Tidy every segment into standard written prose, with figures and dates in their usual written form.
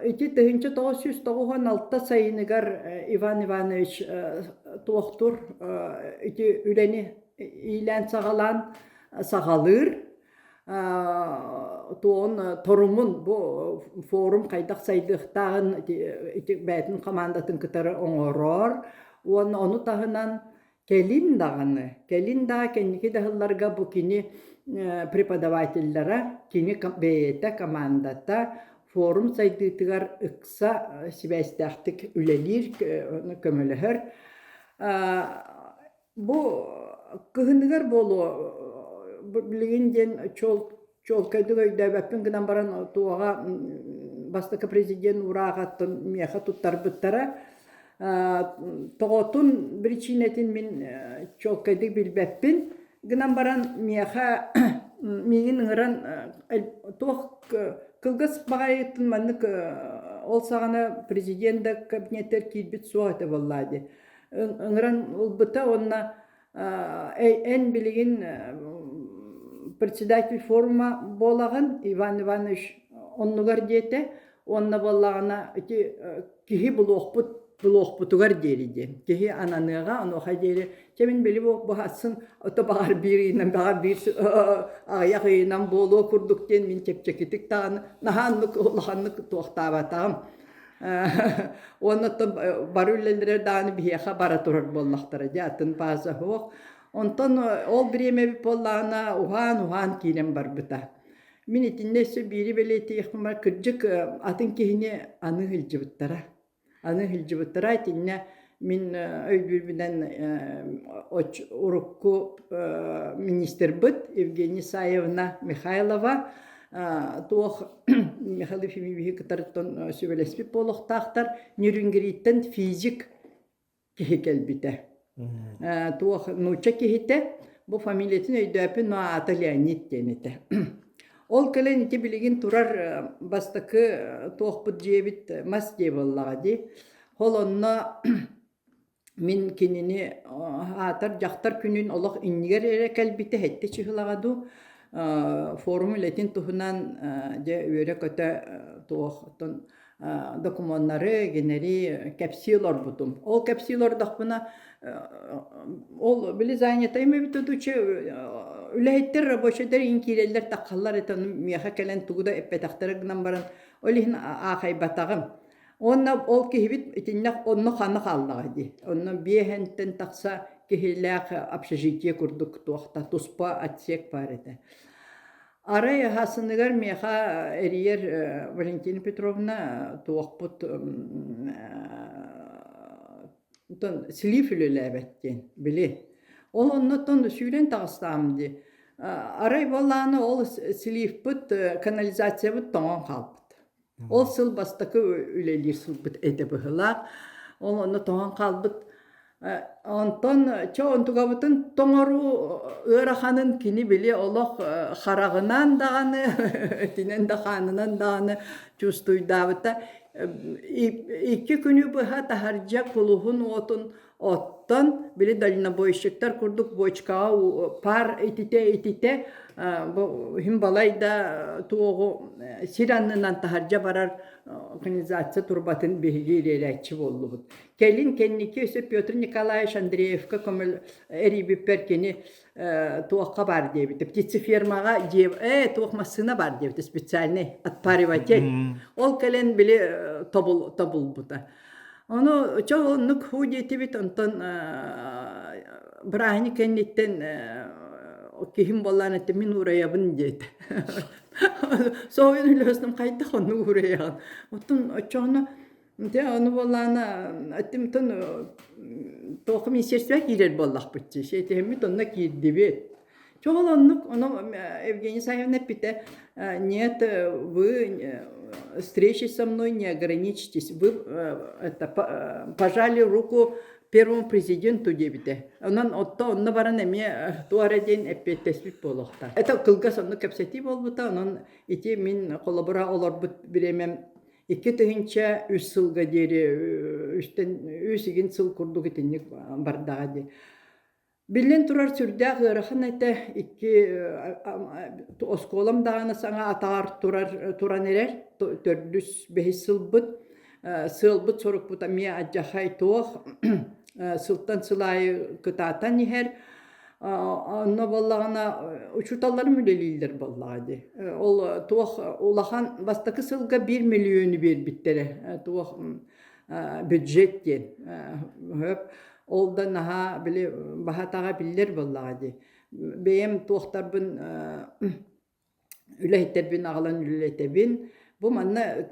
ити тыгынчы 996 сайыныгар Иван Иванович туохтур ити үлени илэн сагалан сагалыр туон торумун бу форум кайдак сайдыктагын ити бәтин командатын кытары оңорор onu tahınan kelin da kendiki dahıllarga bu kini prepodavatellere kini beyete komandata forum saydıtıgar ıksa sibestahtık ülelir kömülühür. Bu kıhındıgar bolu bilgin çol kaydı göyde vepin gıdan baran tuğağa bastaka prezident urağattın miyaha tuttar büttara toğutun prичинетін min çok kaydık bilbeppin gınan baran miyaha miyin ıran toğ kılgız bağayıttın manlık olsağına prezident kabinetter kilbit suatı vallahi ıran olbıta onna en bilgin председатель форума болағын Иван Иванович оннугар дете онна болағына кихи булуқпутугар дериде. Кихи ананыға оноха дери. Чемин бели бұхасын ота бағар бірінен бағар бір аяқ үйінен болуы күрдіктен мен чепчекетік тағын наханлық олағанлық тоқтабатағым. Онны бар үлелер дағаны бияқа бара тұрар боллақтары атын базы хоқ. Ondan ol bireme bollana uhan kinem var bita. Min itinnesi biri beleti yakmar kırcık atın kihini anı hilcibittara. Anı hilcibittara itinne min öybürbinden urukku minister bit Evgeniya Sayevna Mikhailova tuğ Mikhail Efimievi kıtarıttan söylespi boluqtaqtar nürüngiritten fizik kihi kelbite. Туох нуча кихите бу фамилиятын өйдөпү Ноата Леонид денете. Ол кэлэн ити билигин турар бастакы туохпут жебит мас деболлага ди. Хол онно мин кинини атар жактар күнүн олох иннигер эре келбите хетте чыгылагаду формулетин тухунан же үйрө көтө туохтун документары генери капсилор бутум. Ол капсилор дакпына ол били занятайм битудучу үлейттер рабочийлер инкиреллер таккаллар этен мияха келен тугуда эппетактарыгынан баран олихин ахай батагым. Онна ол кихибит итиннак онно хана халлага ди. Онно биехентен такса кихилак общежитие курдук туахта туспа отсек бар эте. Арай хасыныгар мияха эриер Валентина Петровна туахпут тон слифлелебеттен били. Ол оннотон сүйрен тагыстам ди. Арай баланы ол слифпут канализация бут тоңон калбыт. Ол сыл бастакы үлелер сылбыт эте быхылак. Ол онно тоңон калбыт. Онтон чоонтугабытын тоңору ыраханын кини били олох харагынан даганы, тинен да ханынан даганы чувствуйдабыта. İki günü bıha taharca kuluhun ottan bile dalına boyuşuklar kurduk boçka par etite him balayda tuğu siranından taharca barar organizasyon turbatın bihiriyelekçi oldu. Kelin kendiki ise Pyotr Nikolaevich Andreevka komel eribi perkeni tuğqa var diye bitti. Птицы фермага туğmasına var diye bitti. Специальный отпариватель. Ol kelen bile tabul buta. Onu çoğunluk hudiyeti bit ondan brahini kenditten kihim bollan etti min uraya bin deydi. Soğuyun lösnüm kaydı onu uraya. Otun çoğunu de onu bollana ettim ton toğu ministerstva girer bollak bitçi. Şey tehemmit onunla girdi bit. Çoğunluk onu Evgeniya Sayevna bitte нет вы встречи со мной не ограничитесь. Вы пожали руку первому президенту дебите. Он баран эме туареден эппеттеспит болохта. Это кылгас онны кепсети болбута, онун ити мин коллабора олорбут биремем 2 тыгынча 3 сылга дери, 3 сыл курдук итинник бардага ди. Билен турар сүрдә гырахын әйтә ике осколам дагына саңа атар туран эрер 400 бехис сылбыт сылбыт сорукпута мия аджахай туох сылтан сылайы кытаатан ихер онно боллагана учуталлар мүлелилер боллагади. Ол туох улахан бастакы сылга 1 миллиону бербиттере туох бюджет ден. Ол да наха биле бахатага биллер боллагади. Бейем туохтарбын үлэхиттербин агалан үлэлетебин. Бу манна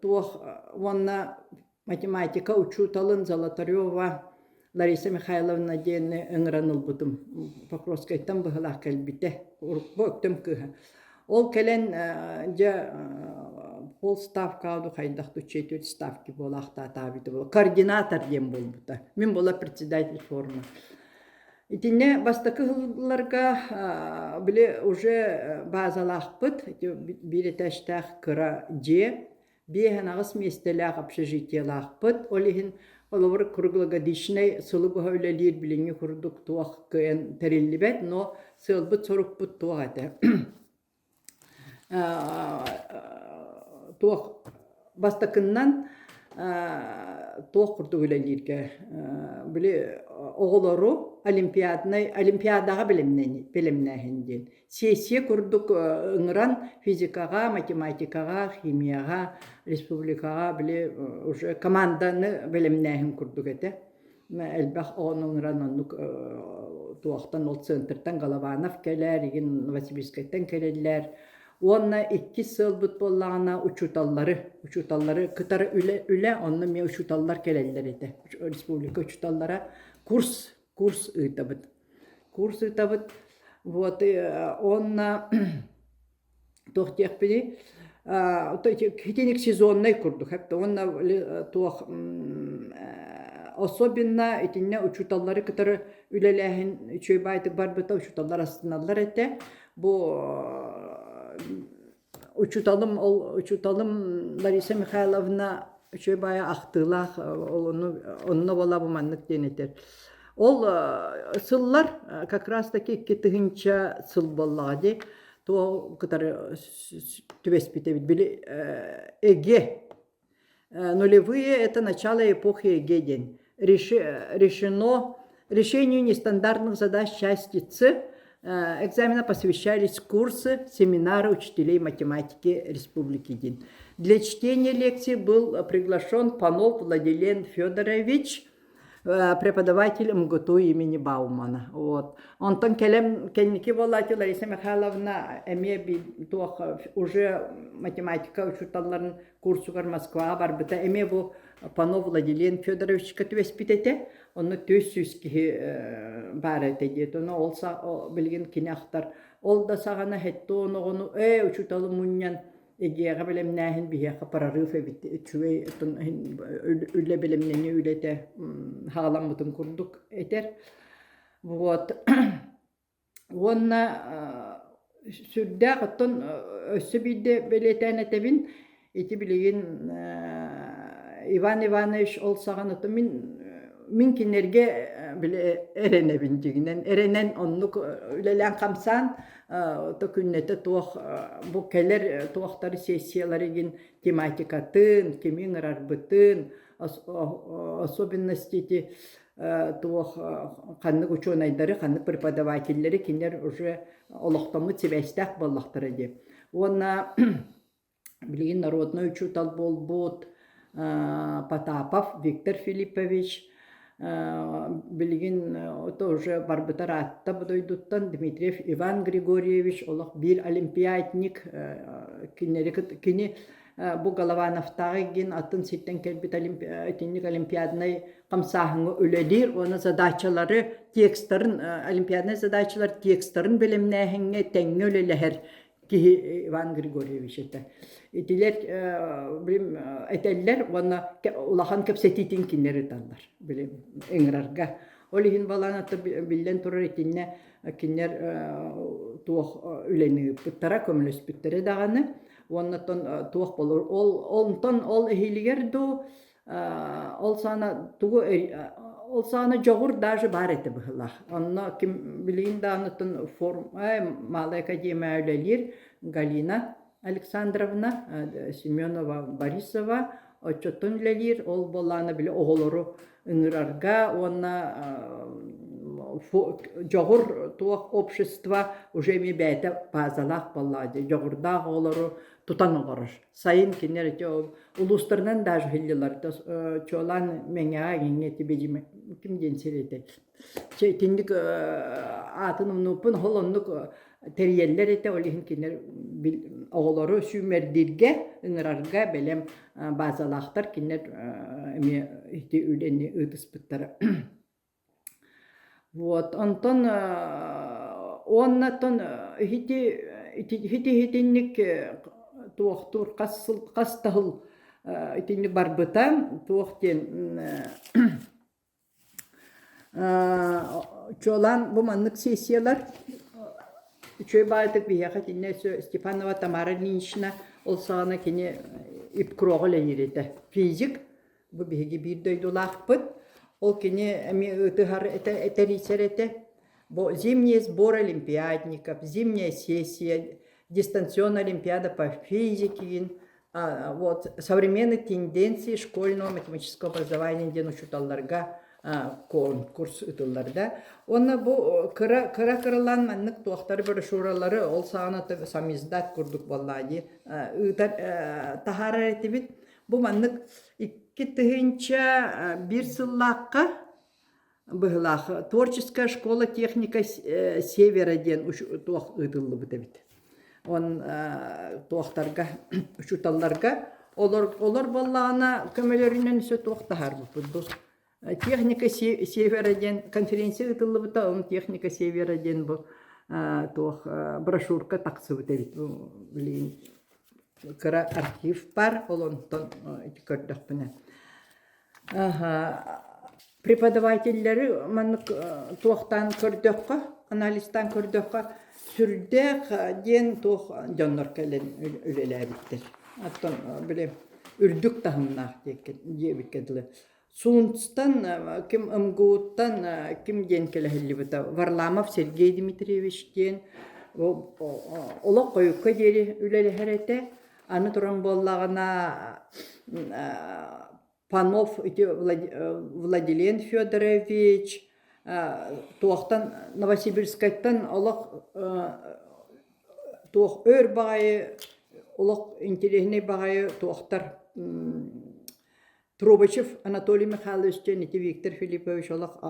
туох ванна математика учуталын Золотарева Лариса Михайловна дені ыңыраныл бұтым. Покровскайттан бұғылақ кәлбіте. Бу өктім кыға. Ол кәлен пол ставка ауду қайдақты четверть ставки болақта табиді бол. Координатор дем бол бұта. Мен бола председатель форума. Итіне бастакы ғылларға біле уже базалақ бұд. Бире тәштақ кыра же. Бейхен ағыс местеліғ общежитиялақ бұд. Олихін олар круглогодичный сылыбы өйлелер біліңі құрдық туақ көен тәрелібет, но сылбыт сорық бұт туақ әті. Туақ бастақыннан туақ құрдық өйлелерге. Білі оғылару олимпиадаға білімнәхінден. Сессия құрдық ұңыран физикаға, математикаға, химияға, республикаға біле уже команданы білімнәхін құрдық әті. Әлбәқ оғын ұңыран туақтан ол центртан Голованов кәлер, еген Новосибирскайттан кәлелер. Онна 2 сыл бұт болағына учуталлары кытары үлі, онна мен учуталлар кәлелер әті. Республика учуталлара курс ыйтабыт. Курс ыйтабыт. Вот, онна тоқтеқ білі, хитенек сезоннай күрдік. Онна тоқ особенно етіне учуталлары кітары үлеләхін чөйбайды бар бұта учуталлар астыналар әті. Бұл учуталым Лариса Михайловна чөйбайы ақтылақ, онына бола бұманлық денетер. Ол сыллар как раз таки кетігінча сыл боллади. То кытары түбеспетебит били эге. Нулевые — это начало эпохи Эгеден. Решению нестандартных задач части С экзамена посвящались курсы, семинары учителей математики Республики Дин. Для чтения лекций был приглашен Панов Владилен Федорович, преподаватель МГТУ имени Баумана. Вот. Он там кельники волати Лариса Михайловна уже математика учуталларын курсугар Москва бар быта эме бу Панов Владилен Федорович көтүбеспитете. Оны 400 кихи бар этедет. Оны олса билген киняхтар. Ол да сагана хетто onu учуталы муньян Егеға білімнәхін бігеға парарыфы чүвей үлі білімнені үлеті хағалан бұтын күрдік етер. Вот. Онна сүрді қыттын өсі бейді білетен әтебін еті білеген Иван Иванович ол саған ұтын min кинерге биле эренебин жигинен эренен оннук үлелен камсан то күннете туох бу келер туохтары сессиялары ген тематикатын кемин арбытын особенности туох канны учёнайдары канны преподавательлери кинер уже олохтомы себестак боллактары де. Онна билген народной учутал болбут Потапов Виктор Филиппович билген тоже барбытаратта будойдуттан Дмитриев Иван Григорьевич олох бир олимпиадник кини бу Головановтагы ген атын ситтен келбит олимпиадный камсахыңы үлелер, оны задачалары текстарын олимпиадный задачалар текстарын билимнәһеңе тәңге үлеләһәр ки Иван Григорьевич это. Этилер билим этеллер вона улахан кепсетитин киннери таллар билим эңрарга. Олихин баланаты билен турар этинне киннер туох үлени буттара көмөлөс бүттере даганы. Оннан туох болор. Ол эхилигерду ол сана тугу ол саны жоғыр даже бар еті бұғылақ. Онна кім білейін дағынытын малай академия өлелер Галина Александровна Семенова Борисова очотун лелир ол болланы биле оголору ыңырарга онна жоғыр туақ общество уже ми бәйті базалақ боллады. Жоғырда оголору тутан оголор. Сайын кенер улустарынан даже хиллилар. Чолан меңа еңети бежиме ким денсерете. Тендик атын нупын холоннук терьеллер ете олихин кенер оголору сүймердирге ыңырарга белем базалақтар кенер эми ити үлени ыдыспыттар. Вот, Антон, оннатон хитинник туохтур кастахыл итинник барбыта туохтен чолан бу маннык сессиялар чөй байтык бияха тинне Степанова Тамара Ильинична ол сагана кене ипкрогол ерете физик бу биги бир дойдулакпыт. Ол кене тыгар этерисерете. Зимний сбор олимпиадников, зимняя сессия, дистанционная олимпиада по физике, вот, современные тенденции школьного математического образования, где учуталларга конкурс ытылларда. Онна бу кыра-кыралан маннык туактар брошюралары ол саана самиздат курдук боллади. Тахара этибит бу маннык Китыгынча бир сыллаққа бұғылақ творческая школа техника севера ден туақ ыдылы бұдабит. Он туақтарға, үшуталларға олар боллағына көмелерінен сөй туақтағар бұд. Техника севера ден конференция ыдылы бұда, он техника севера ден бұл брошюрка тақсы бұдабит. Кыра архив бар, олонтон көрдік бұны. Преподавательлері манық туақтан көрдіққа, анализтан көрдіққа сүрдіқ ден туақ жонлар кәлін үлелі әбіттір. Аттан біле үрдік тағымнақ дебіккеділі. Суынстан, кім ымгуыттан, кім ден кәлі бұта. Варламов Сергей Дмитриевич ден, олық қойыққа дері үлелі әреті. Аны туран боллағына Панов Владилен Федорович, туақтан Новосибирскайттан олық туақ өр бағайы, олық интеллигентный бағайы туақтар Трубачев Анатолий Михайлович, Виктор Филиппович олық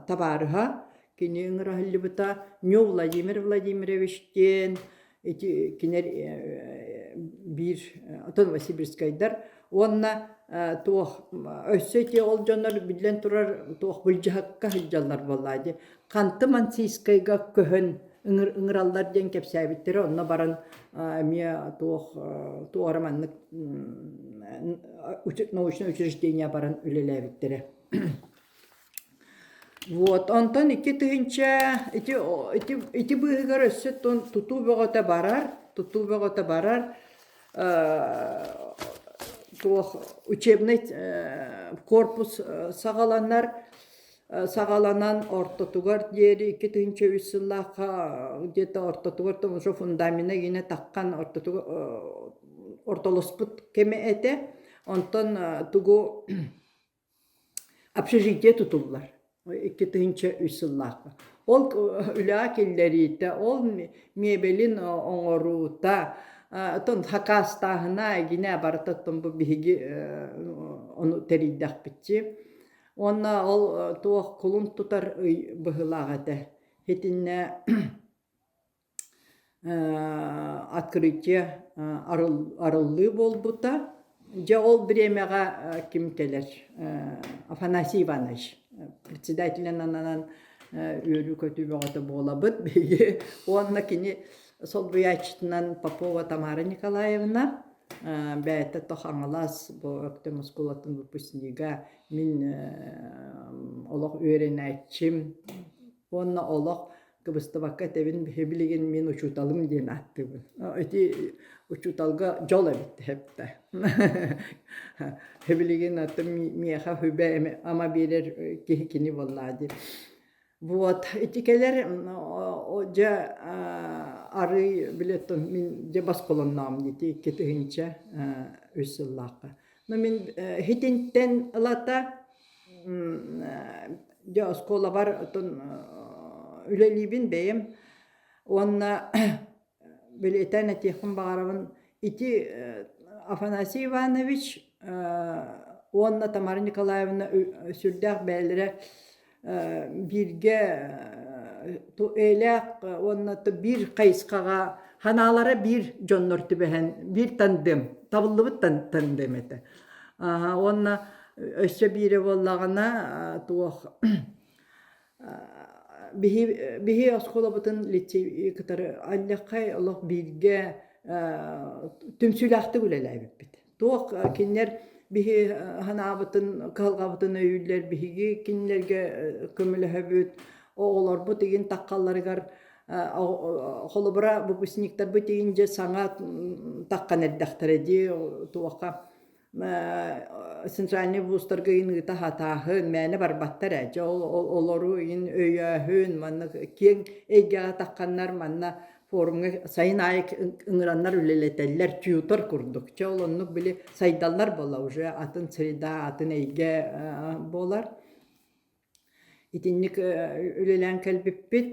табарыға, кені үңірі бұта, Нё Владимир Владимирович ден, кинер бир Новосибирскайдар онна туох өссөте ол жонор билен турар туох булжахакка хылжаллар боллади. Канты Мансийскайга көхөн ыңыраллар ден кепсәбиттери онна баран мия туораманнык научное учреждение баран үлеләбиттери. Вот, Антон ити быгар өссөт туту бөгөтө барар, учебный корпус сағаланан ортотугар дери 2-3 сыллақа где-то ортотугар уже фундамина гине таққан ортолоспут кеме эте, онтон тугу общежитие тутуллар. 2-3 сыллақа. Ол үлі келдерейті, ол мебелин оңоруыта, тон хакастағына гине барытаттын бұл бігі оны терейдақ бітчі. Онна ол туақ құлын тұтар бұғылағады. Хетінне открытие арылы болбута. Же ол біремеға кім келер? Афанасий Иванович. Председателен ананан өрі көту бағыты бола бұд. Онна кені сол бұячытынан Попова Тамара Николаевна бәйті тоқаңылас бұл өкті мұскулатын выпускнига мен олық өрен әйтшім. Онна олық кыбысты баққа тәбін білеген мен ұчуталым ден атты бұл. Өте ұчуталға жол әбітті әпті. Білеген атты мияға хүбә ама берер кені болады. Вот, этикелер жа ары билеттон мин же басколоннам дити кетигинче үсүллакка. Но мин хитинтен лата жа школа бар тон үлелибин бейем. Онна билетен этихим багарабын ити Афанасий Иванович онна Тамара Николаевна сүрдәк бәлере бирге элек онна бир кайскага ханалары бир жоннор түбәһен бир тандем табылыбыт тандем эте. Онна өссө бире боллагана туох биһи оскола бутын лицей кытары аллакай Аллах бирге түмсүләхте үлеләйбит. Туох киннер биһи ханабытын калгабытын өйлер биһиги киннерге көмөлөһөбүт оголор бу деген таккалларыгар холобра выпускниктар бу дегенже саңа таккан эрдәхтереди туока центральный вузтарга ингита хатаһын мәне барбаттар әҗә олору ин өйәһүн манна кең эйгә такканнар манна форумга сайын айык ыңыраннар үлелетеллер тьютор курдук. Чолоннук биле сайдаллар бола уже атын среда атын эйге болар. Итинник үлелән кәлбиппит